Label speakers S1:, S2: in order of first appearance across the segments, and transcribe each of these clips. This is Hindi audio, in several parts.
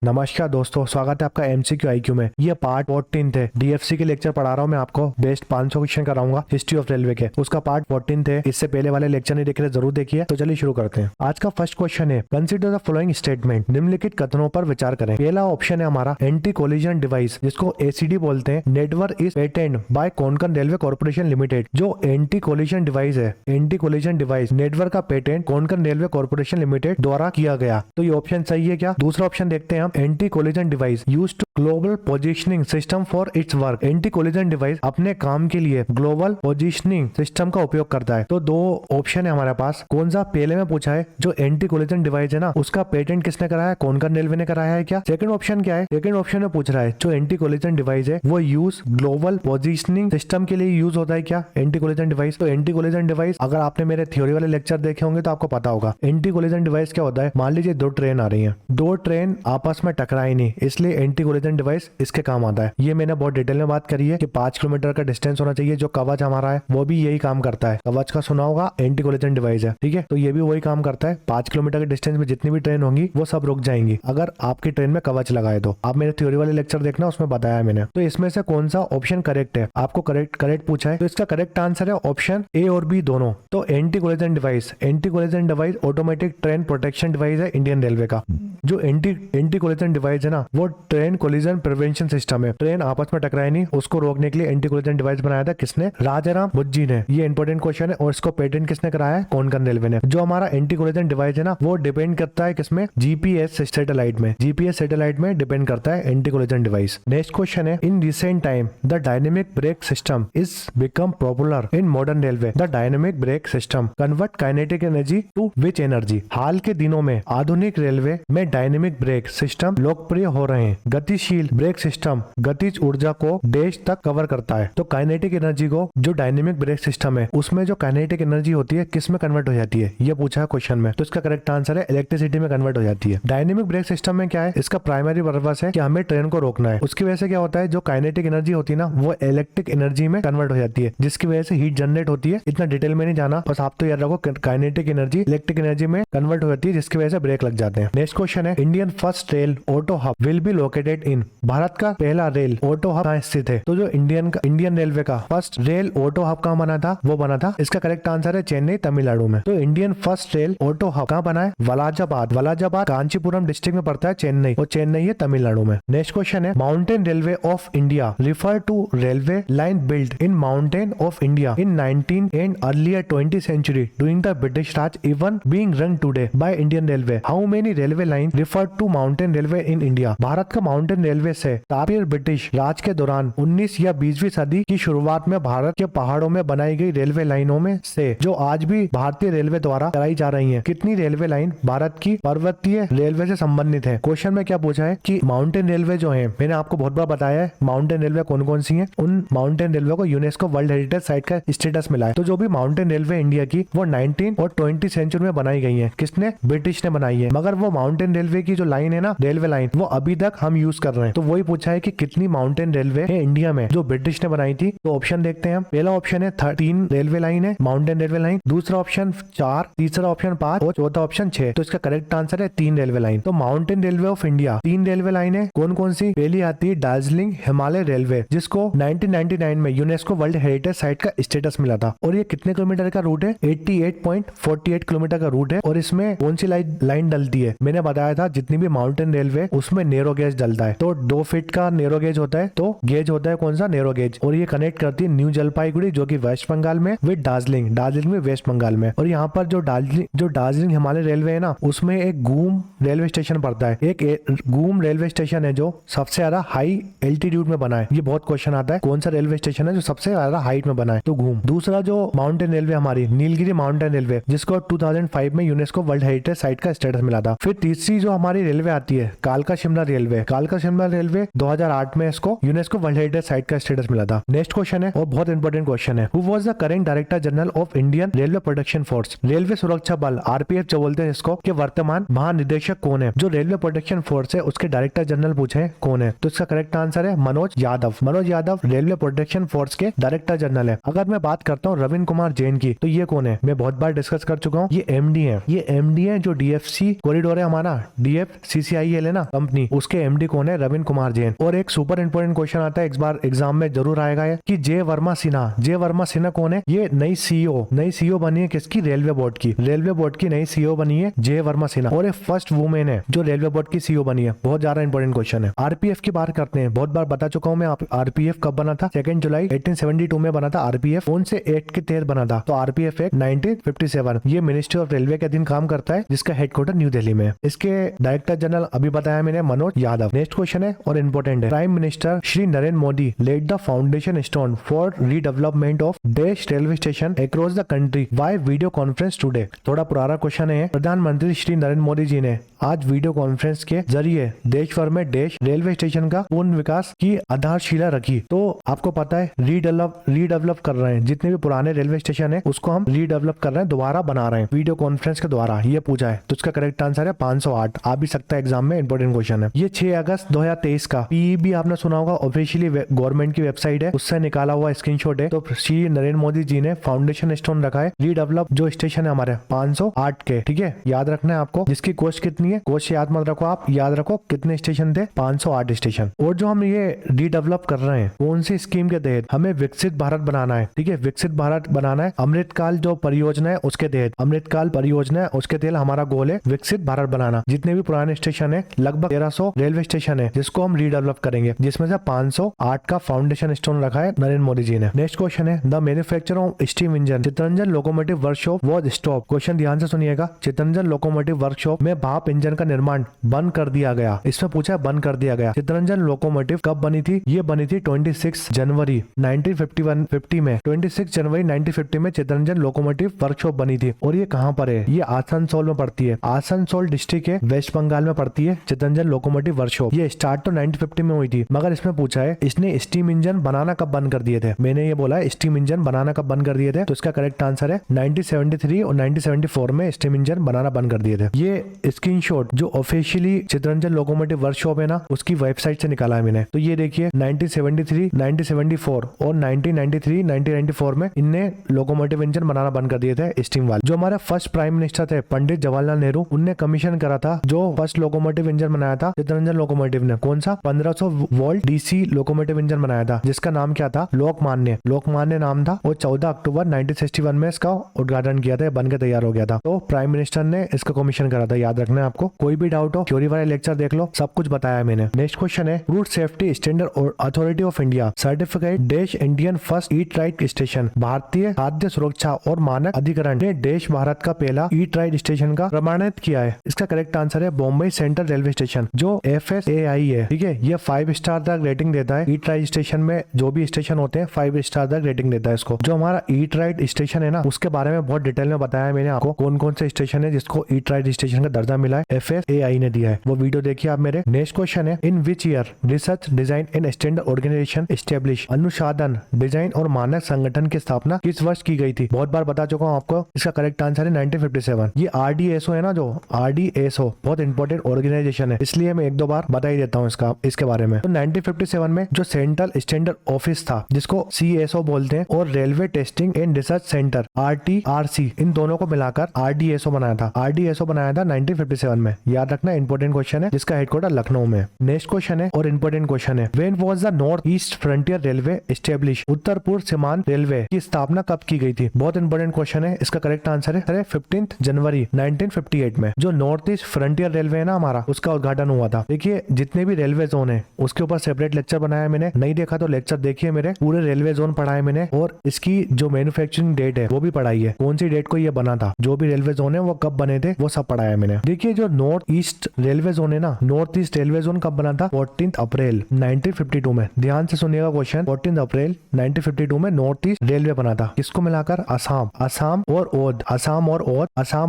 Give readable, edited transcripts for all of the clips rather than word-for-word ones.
S1: नमस्कार दोस्तों, स्वागत है आपका एमसीक्यू आईक्यू में। ये पार्ट 14 थे। डीएफसी के लेक्चर पढ़ा रहा हूँ मैं आपको। बेस्ट 500 क्वेश्चन कराऊंगा हिस्ट्री ऑफ रेलवे के। उसका पार्ट 14 थे। इससे पहले वाले लेक्चर नहीं देख रहे जरूर देखिए। तो चलिए शुरू करते हैं। आज का फर्स्ट क्वेश्चन है, कंसिडर द फॉलोइंग स्टेटमेंट। निम्नलिखित कथनों पर विचार करें। पहला ऑप्शन है हमारा एंटी कोलिजन डिवाइस, जिसको एसीडी बोलते हैं। Network is patent by Konkan railway corporation limited. जो एंटी कोलिजन डिवाइस है, एंटी कोलिजन डिवाइस नेटवर्क का patent Konkan railway corporation limited द्वारा किया गया। तो ये ऑप्शन सही है क्या? दूसरा ऑप्शन देखते हैं हम। Anti collision device used to global positioning system for its work. Anti collision device अपने काम के लिए ग्लोबल पोजीशनिंग सिस्टम का उपयोग करता है। तो दो ऑप्शन है हमारे पास। कौन सा पहले में पूछा है, जो एंटी कोलिजन डिवाइस है ना, उसका पेटेंट किसने कराया है? कोंकण रेलवे ने कराया है क्या? सेकंड ऑप्शन क्या है? सेकंड ऑप्शन में पूछ रहा है जो एंटी कोलिजन डिवाइस है वो यूज ग्लोबल पोजीशनिंग सिस्टम के लिए यूज होता है क्या? Anti collision device. तो एंटी कोलिजन डिवाइस, अगर आपने मेरे थ्योरी वाले लेक्चर देखे होंगे तो आपको पता होगा एंटी कोलिजन डिवाइस क्या होता है। मान लीजिए दो ट्रेन आ रही है, दो ट्रेन आपस में टकराई नहीं, इसलिए एंटी कोलिजन डिवाइस इसके काम आता है। ये मैंने बहुत डिटेल में बात करी है कि 5 किलोमीटर का डिस्टेंस होना चाहिए। जो कवच हमारा है वो भी यही काम करता है। कवच का सुना होगा, एंटी कोलिजन डिवाइस है, ठीक है। तो ये भी वही काम करता है। 5 किलोमीटर के डिस्टेंस में जितनी भी ट्रेन होंगी वो सब रुक जाएंगी अगर आपकी ट्रेन में कवच लगाए तो। आप मेरे थ्योरी वाले लेक्चर देखना, उसमें बताया मैंने। तो इसमें से कौन सा ऑप्शन करेक्ट है? आपको करेक्ट पूछा है, तो इसका करेक्ट आंसर है ऑप्शन ए और बी दोनों। तो anti collision device, anti collision device automatic train protection device है इंडियन रेलवे का। जो एंटी कोलिजन डिवाइस है ना, वो ट्रेन कोलिजन प्रिवेंशन सिस्टम है। ट्रेन आपस में टकराए नहीं, उसको रोकने के लिए एंटी कोलिजन डिवाइस बनाया था। किसने? राजाराम बुज्जी ने। ये इंपॉर्टेंट क्वेश्चन है। और इसको पेटेंट किसने कराया है? कोंकण रेलवे ने। जो हमारा एंटी कोलिजन डिवाइस है ना, वो डिपेंड करता है किसमें? जीपीएस सैटेलाइट में। जीपीएस सैटेलाइट में डिपेंड करता है anti collision device. Next question है, in recent time the dynamic brake system is become popular in modern railway. The dynamic brake system convert kinetic energy to which energy. हाल के दिनों में आधुनिक रेलवे में डायनेमिक ब्रेक सिस्टम लोकप्रिय हो रहे हैं। गतिशील ब्रेक सिस्टम गतिज ऊर्जा को देश तक कवर करता है। तो काइनेटिक एनर्जी को, जो डायनेमिक ब्रेक सिस्टम है उसमें जो काइनेटिक एनर्जी होती है किस में कन्वर्ट हो जाती है? ये पूछा है क्वेश्चन में। तो इसका करेक्ट आंसर है इलेक्ट्रिसिटी में कन्वर्ट हो जाती है। डायनेमिक ब्रेक सिस्टम में क्या है? इसका प्राइमरी पर्पस है कि हमें ट्रेन को रोकना है। उसकी वजह से क्या होता है, जो काइनेटिक एनर्जी होती है ना, वो इलेक्ट्रिक एनर्जी में कन्वर्ट हो जाती है, जिसकी वजह से हीट जनरेट होती है। इतना डिटेल में नहीं जाना, बस आप तो याद रखो काइनेटिक एनर्जी इलेक्ट्रिक एनर्जी में कन्वर्ट हो जाती है, जिसकी वजह से ब्रेक लग जाते हैं। नेक्स्ट क्वेश्चन है, Indian first rail auto hub will be located in. Bharat का पहला रेल ऑटो हब कहाँ स्थित है? तो जो इंडियन रेलवे का फर्स्ट रेल ऑटो हब कहाँ बना था? वो बना था, इसका करेक्ट आंसर है चेन्नई, तमिलनाडु में। तो Indian first rail auto hub कहाँ बना है? वलाजाबाद। वलाजाबाद कांचीपुरम डिस्ट्रिक्ट में पड़ता है, चेन्नई, और चेन्नई है तमिलनाडु में। नेक्स्ट क्वेश्चन है, mountain railway of India refer to railway line build in mountain of India in 19 and earlier 20th century during the British Raj, even being run today by Indian Railway. How many railway line refer to mountain railway in India? Bharat का माउंटेन रेलवे से तापीर ब्रिटिश राज के दौरान 19 या 20वीं सदी की शुरुआत में भारत के पहाड़ों में बनाई गई रेलवे लाइनों में से, जो आज भी भारतीय रेलवे द्वारा चलाई जा रही हैं, कितनी रेलवे लाइन भारत की पर्वतीय रेलवे से संबंधित है? क्वेश्चन में क्या पूछा है कि माउंटेन रेलवे जो है, मैंने आपको बहुत बार बताया है माउंटेन रेलवे कौन कौन सी है। उन माउंटेन रेलवे को यूनेस्को वर्ल्ड हेरिटेज साइट का स्टेटस मिला है। तो जो भी माउंटेन रेलवे इंडिया की, वो 19 और 20th सेंचुरी में बनाई गई है। किसने? ब्रिटिश ने बनाई है। मगर वो माउंटेन रेलवे की जो लाइन है ना, रेलवे लाइन, वो अभी तक हम यूज कर रहे हैं। तो वही पूछा है कि कितनी माउंटेन रेलवे है इंडिया में जो ब्रिटिश ने बनाई थी। तो ऑप्शन देखते हैं हम। पहला ऑप्शन है 13 रेलवे लाइन है, माउंटेन रेलवे लाइन। दूसरा ऑप्शन 4, तीसरा ऑप्शन 5 और चौथा ऑप्शन 6। तो इसका करेक्ट आंसर है 3 रेलवे लाइन। तो mountain railway of India 3 railway line है। कौन कौन सी? पहली आती है दार्जिलिंग हिमालय रेलवे, जिसको 1999 में यूनेस्को वर्ल्ड हेरिटेज साइट का स्टेटस मिला था। और ये कितने किलोमीटर का रूट है? 88.48 किलोमीटर का रूट है। और इसमें कौन सी लाइन डलती है? मैंने बताया था जितनी भी माउंटेन रेलवे उसमें नेरो गेज डलता है। तो 2 फीट का नेरो गेज होता है। तो गेज होता है कौन सा? Narrow gauge. और ये कनेक्ट करती है न्यू जलपाईगुड़ी, जो कि वेस्ट बंगाल में, विद दार्जिलिंग, दार्जिलिंग में वेस्ट बंगाल में। और यहाँ पर जो दार्जिलिंग हिमालय रेलवे है ना, उसमें एक घूम रेलवे स्टेशन पड़ता है। एक घूम रेलवे स्टेशन है जो सबसे ज्यादा हाई एल्टीट्यूड में बना है। ये बहुत क्वेश्चन आता है, कौन सा रेलवे स्टेशन है जो सबसे ज्यादा हाइट में बना है? तो घूम। दूसरा जो माउंटेन रेलवे हमारी नीलगिरी माउंटेन रेलवे, जिसको 2005 में यूनेस्को वर्ल्ड हेरिटेज साइट का स्टेटस मिला था। फिर तीसरी जो हमारी रेलवे आती है कालका शिमला रेलवे। कालका वेस्टर्न रेलवे 2008 में इसको यूनेस्को वर्ल्ड हेरिटेज साइट का स्टेटस मिला था। नेक्स्ट क्वेश्चन है और बहुत इंपॉर्टेंट क्वेश्चन है, who was the current director general of Indian railway protection force? Railway सुरक्षा बल आरपीएफ जो बोलते हैं इसको, के वर्तमान महानिदेशक कौन है? जो रेलवे प्रोटेक्शन फोर्स है उसके डायरेक्टर जनरल पूछे कौन है, तो इसका करेक्ट आंसर है Manoj Yadav. Manoj Yadav railway protection force के डायरेक्टर जनरल है। अगर मैं बात करता हूँ रविंद्र कुमार जैन की, तो ये कौन है? मैं बहुत बार डिस्कस कर चुका हूँ, ये एमडी है। ये एमडी है जो डीएफसी कॉरिडोर है हमारा, DFCCIL है ना कंपनी, उसके एमडी कौन है? रविंद्र कुमार जैन। और एक सुपर इंपोर्टेंट क्वेश्चन आता है, इस बार एग्जाम में जरूर आएगा है कि जय वर्मा सिन्हा। जय वर्मा सिन्हा कौन है? ये नई सीईओ बनी है किसकी? रेलवे बोर्ड की। रेलवे बोर्ड की नई सीईओ बनी है जय वर्मा सिन्हा, और ये फर्स्ट वुमेन है जो रेलवे बोर्ड की सीईओ बनी है। बहुत ज्यादा इंपॉर्टेंट क्वेश्चन है। आरपीएफ की बात करते हैं, बहुत बार बता चुका हूँ मैं। आरपीएफ कब बना था? 2 जुलाई 1872 में बना था आरपीएफ। कौन से एक्ट के तहत बना था? तो आरपीएफ एक्ट 1957। ये मिनिस्ट्री ऑफ रेलवे के अधीन काम करता है, जिसका हेडक्वार्टर न्यू दिल्ली में। इसके डायरेक्टर जनरल अभी बताया मैंने, मनोज यादव। नेक्स्ट क्वेश्चन है और इंपॉर्टेंट है, prime minister Shri Narendra Modi laid the foundation stone for redevelopment of dash railway station across the country by video conference today. थोड़ा पुराना क्वेश्चन है। प्रधानमंत्री श्री नरेंद्र मोदी जी ने आज वीडियो कॉन्फ्रेंस के जरिए देश भर में डैश रेलवे स्टेशन का पूर्ण विकास की आधारशिला रखी। तो आपको पता है रीडेवलप कर रहे हैं, जितने भी पुराने रेलवे स्टेशन है उसको हम रीडेवलप कर रहे हैं, दोबारा बना रहे हैं वीडियो कॉन्फ्रेंस के द्वारा। ये पूछा है तो इसका करेक्ट आंसर है 508। आ भी सकता है एग्जाम में, इंपॉर्टेंट क्वेश्चन है। ये 6 अगस्त 2023 का पीईबी आपने सुना होगा, ऑफिशियली गवर्नमेंट की वेबसाइट है, उससे निकाला हुआ स्क्रीनशॉट है। तो श्री नरेंद्र मोदी जी ने फाउंडेशन स्टोन रखा है रीडेवलप जो स्टेशन है हमारे 508 के, ठीक है, याद रखना है आपको। जिसकी कॉस्ट कितनी है, कॉस्ट याद मत रखो आप, याद रखो कितने स्टेशन थे, 508 स्टेशन। और जो हम ये रीडेवलप कर रहे हैं कौन सी स्कीम के तहत? हमें विकसित भारत बनाना है, ठीक है, विकसित भारत बनाना है। अमृतकाल जो परियोजना है उसके तहत, अमृतकाल परियोजना है उसके तहत हमारा गोल है विकसित भारत बनाना। जितने भी पुराने स्टेशन है, लगभग 1300 रेलवे स्टेशन है जिसको हम रीडेवलप करेंगे, जिसमें से 508 का फाउंडेशन स्टोन रखा है नरेंद्र मोदी जी ने। नेक्स्ट क्वेश्चन है, the manufacture of steam engine Chittaranjan locomotive workshop was stop. Question ध्यान से सुनिएगा, चित्तरंजन लोकोमोटिव वर्कशॉप में भाप इंजन का निर्माण बंद कर दिया गया। इसमें पूछा है बंद कर दिया गया। चित्तरंजन लोकोमोटिव कब बनी थी? ये बनी थी 26 जनवरी 1950 में। 26 जनवरी 1950 में चित्तरंजन लोकोमोटिव वर्कशॉप बनी थी। और ये कहाँ पर है? ये आसनसोल में पड़ती है। आसनसोल डिस्ट्रिक्ट है, वेस्ट बंगाल में पड़ती है चित्तरंजन लोकोमोटिव वर्कशॉप। ये स्टार्ट तो 1950 में हुई थी, मगर इसमें पूछा है इसने स्टीम इंजन बनाना कब बंद कर दिए थे। मैंने ये बोला है स्टीम इंजन बनाना कब बंद कर दिए थे, तो इसका करेक्ट आंसर है 1973 और 1974 में स्टीम इंजन बनाना बंद कर दिए थे। ये स्क्रीनशॉट जो ऑफिशियली चित्तरंजन लोकोमोटिव वर्कशॉप है ना, उसकी वेबसाइट से निकाला है मैंने। तो ये देखिए 1973, 1974 और 1993, 1994 में इनने लोकोमोटिव इंजन बनाना बंद कर दिए थे स्टीम वाले। जो हमारे फर्स्ट प्राइम मिनिस्टर थे पंडित जवाहरलाल नेहरू, उनने कमीशन करा था जो फर्स्ट लोकोमोटिव इंजन बनाया था चित्तरंजन लोकोमोटिव ने। कौन सा? 1500 वोल्ट डीसी लोकोमोटिव इंजन बनाया था, जिसका नाम क्या था? लोकमान्य नाम था। और 14 अक्टूबर 1961 में इसका उद्घाटन किया था, बन के तैयार हो गया था। तो प्राइम मिनिस्टर ने इसका कमीशन करा था, याद रखना है आपको। कोई भी डाउट हो थ्योरी वाले लेक्चर देख लो, सब कुछ बताया है मैंने। नेक्स्ट क्वेश्चन है, food safety standard authority of India certificate dash Indian first eat right station. भारतीय खाद्य सुरक्षा और मानक अधिकरण ने देश भारत का पहला ईट राइट स्टेशन का प्रमाणित किया है। इसका करेक्ट आंसर है बॉम्बे सेंट्रल रेलवे स्टेशन, जो FSAI है, ठीक है। ये 5 स्टार तक रेटिंग देता है। ईट राइट स्टेशन में जो भी स्टेशन होते हैं 5 स्टार तक रेटिंग देता है इसको। जो हमारा ईट राइट स्टेशन है ना, उसके बारे में बहुत डिटेल में बताया मैंने आपको, कौन कौन से स्टेशन है जिसको ईट राइट स्टेशन का दर्जा मिला है, FSAI ने दिया है। वो वीडियो देखिए आप मेरे। नेक्स्ट क्वेश्चन है, in which year research design and standard organisation establish, अनुसाधन डिजाइन और मानक संगठन की स्थापना किस वर्ष की गई थी? बहुत बार बता चुका हूँ आपको, इसका करेक्ट आंसर है 1957। ये RDSO है ना, जो RDSO बहुत इंपॉर्टेंट ऑर्गेनाइजेशन है, इसलिए मैं 1-2 बार बता ही देता हूँ इसके बारे में। तो 1957 में जो सेंट्रल स्टैंडर्ड ऑफिस था, जिसको CSO बोलते हैं, और railway testing and research centre RTRC, इन दोनों को मिलाकर RDSO बनाया था। RDSO बनाया था 1957 में, याद रखना, इंपॉर्टेंट क्वेश्चन है, जिसका हेडक्वार्टर लखनऊ में। नेक्स्ट क्वेश्चन है और इंपॉर्टेंट क्वेश्चन है, when was the North East Frontier Railway establish, उत्तर पूर्व सीमांत रेलवे की स्थापना कब की गई थी? बहुत इंपॉर्टेंट क्वेश्चन है, इसका करेक्ट आंसर है 15 जनवरी 1958 में। जो नॉर्थ ईस्ट फ्रंटियर रेलवे है ना हमारा, उसका उद्घाटन हुआ था। देखिए जितने भी रेलवे जोन है उसके ऊपर सेपरेट लेक्चर बनाया मैंने, नहीं देखा तो लेक्चर देखिए मेरे, पूरे रेलवे जोन पढ़ाए मैंने, और इसकी जो मैन्युफैक्चरिंग डेट है वो भी पढ़ाई है, कौन सी डेट को ये बना था, जो भी रेलवे जोन है वो कब बने थे, वो सब पढ़ाया मैंने। देखिए जो नॉर्थ ईस्ट रेलवे जोन है ना, नॉर्थ ईस्ट रेलवे जोन कब बना था? 14 अप्रैल 1952 में। ध्यान से सुनिएगा क्वेश्चन, 14 अप्रैल 1952 में नॉर्थ ईस्ट रेलवे बना था। किसको मिलाकर? असम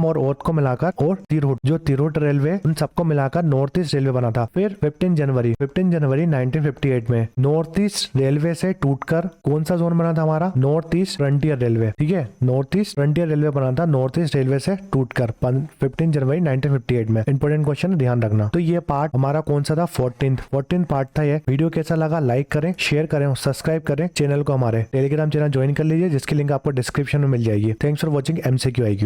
S1: और ओध को मिलाकर, और तिरहुट, जो तिरहुट रेलवे, उन सबको मिलाकर नॉर्थ ईस्ट रेलवे बना था। फिर 15 जनवरी 1958 में नॉर्थ ईस्ट रेलवे से टूटकर कौन सा जोन बना था हमारा? North East Frontier railway. ठीक है, नॉर्थ ईस्ट फ्रंटियर रेलवे बना था नॉर्थ ईस्ट रेलवे से टूटकर 15 जनवरी 1958 में। इंपोर्टेंट क्वेश्चन, ध्यान रखना। तो ये पार्ट हमारा कौन सा था? 14th पार्ट था ये। वीडियो कैसा लगा लाइक करें, शेयर करें और सब्सक्राइब करें चैनल को। हमारे टेलीग्राम चैनल ज्वाइन कर लीजिए जिसकी लिंक आपको डिस्क्रिप्शन में मिल जाएगी। Thanks for watching MCQ IQ।